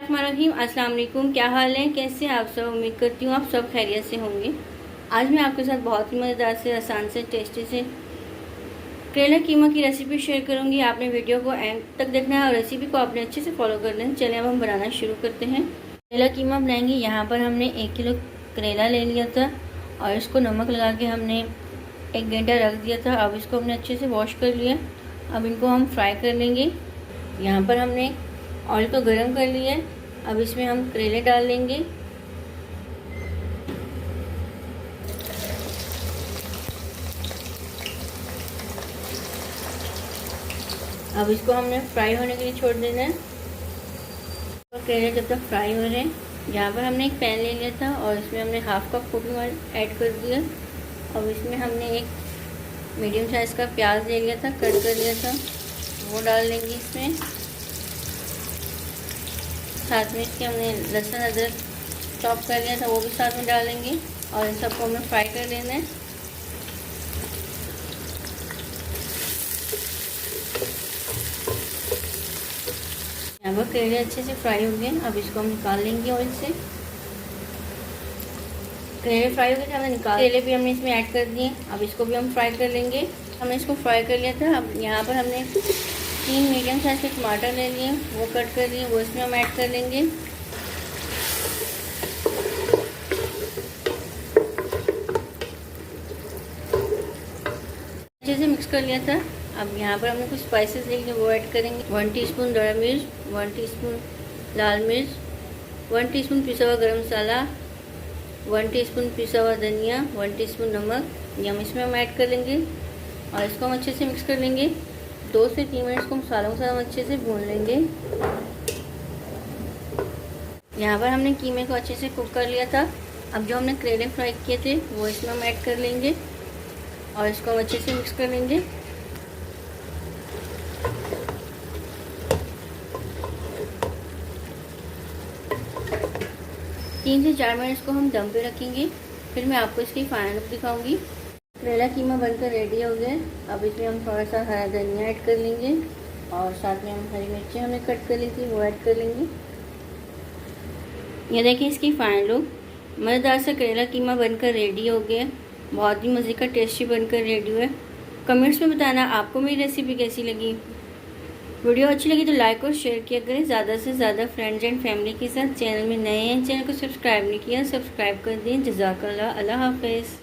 रहीम अस्सलाम वालेकुम। क्या हाल है, कैसे हैं आप सब? उम्मीद करती हूँ आप सब खैरियत से होंगे। आज मैं आपके साथ बहुत ही मज़ेदार से, आसान से, टेस्टी से करेला कीमा की रेसिपी शेयर करूँगी। आपने वीडियो को एंड तक देखना है और रेसिपी को आपने अच्छे से फॉलो कर लेना। चलिए अब हम बनाना शुरू करते हैं। करेला कीमा बनाएंगे। यहाँ पर हमने 1 किलो करेला ले लिया था और इसको नमक लगा के हमने 1 घंटा रख दिया था। अब इसको हमने अच्छे से वॉश कर लिया। अब इनको हम फ्राई कर लेंगे। यहाँ पर हमने ऑयल को गर्म कर लिया है। अब इसमें हम करेले डाल लेंगे। अब इसको हमने फ्राई होने के लिए छोड़ देना है और करेले जब तक फ्राई हो रहे हैं। यहाँ पर हमने एक पैन ले लिया था और इसमें हमने half cup cooking oil add कर दिया। अब इसमें हमने एक मीडियम साइज़ का प्याज ले लिया था, कट कर लिया था, वो डाल लेंगे इसमें। साथ में इसके हमने लहसुन अदरक चॉप कर लिया था, वो भी साथ में डालेंगे और इन सबको हमें फ्राई कर लेना है। यहाँ पर करेले अच्छे से फ्राई हो गए। अब इसको हम निकाल लेंगे ऑयल से। करेले फ्राई हो गए थे, हमने निकाल करेले भी हमने इसमें ऐड कर दिए। अब इसको भी हम फ्राई कर लेंगे। हमने इसको फ्राई कर लिया था। अब यहाँ पर हमने 3 मीडियम साइज के टमाटर ले लिए, वो कट कर लिए, वो इसमें हम ऐड कर लेंगे। अच्छे से मिक्स कर लिया था। अब यहाँ पर हमने कुछ स्पाइसेस ले लिए, वो ऐड करेंगे। 1 टीस्पून दड़ा मिर्च, 1 टीस्पून लाल मिर्च, 1 टीस्पून पिसा हुआ गरम मसाला, 1 टीस्पून पिसा हुआ धनिया, 1 टीस्पून नमक, ये हम इसमें ऐड कर लेंगे और इसको हम अच्छे से मिक्स कर लेंगे। 2 से 3 मिनट को मसालों के साथ हम अच्छे से भून लेंगे। यहाँ पर हमने कीमे को अच्छे से कुक कर लिया था। अब जो हमने करेले फ्राई किए थे वो इसमें हम ऐड कर लेंगे और इसको हम अच्छे से मिक्स कर लेंगे। तीन से 4 मिनट इसको हम दम पे रखेंगे, फिर मैं आपको इसकी फाइनल लुक दिखाऊंगी। करेला कीमा बनकर रेडी हो गया। अब इसमें हम थोड़ा सा हरा धनिया ऐड कर लेंगे और साथ में हम हरी मिर्ची हमने कट कर ली थी, वो ऐड कर लेंगे। ये देखिए इसकी फाइनल लुक। मज़ेदार सा करेला कीमा बनकर रेडी हो गया। बहुत ही मज़े का टेस्टी बनकर रेडी हुआ है। कमेंट्स में बताना आपको मेरी रेसिपी कैसी लगी। वीडियो अच्छी लगी तो लाइक और शेयर किया करें ज़्यादा से ज़्यादा फ्रेंड्स एंड फैमिली के साथ। चैनल में नए हैं, चैनल को सब्सक्राइब नहीं किया, सब्सक्राइब कर दें। जज़ाकल्लाह, अल्लाह हाफ़िज़।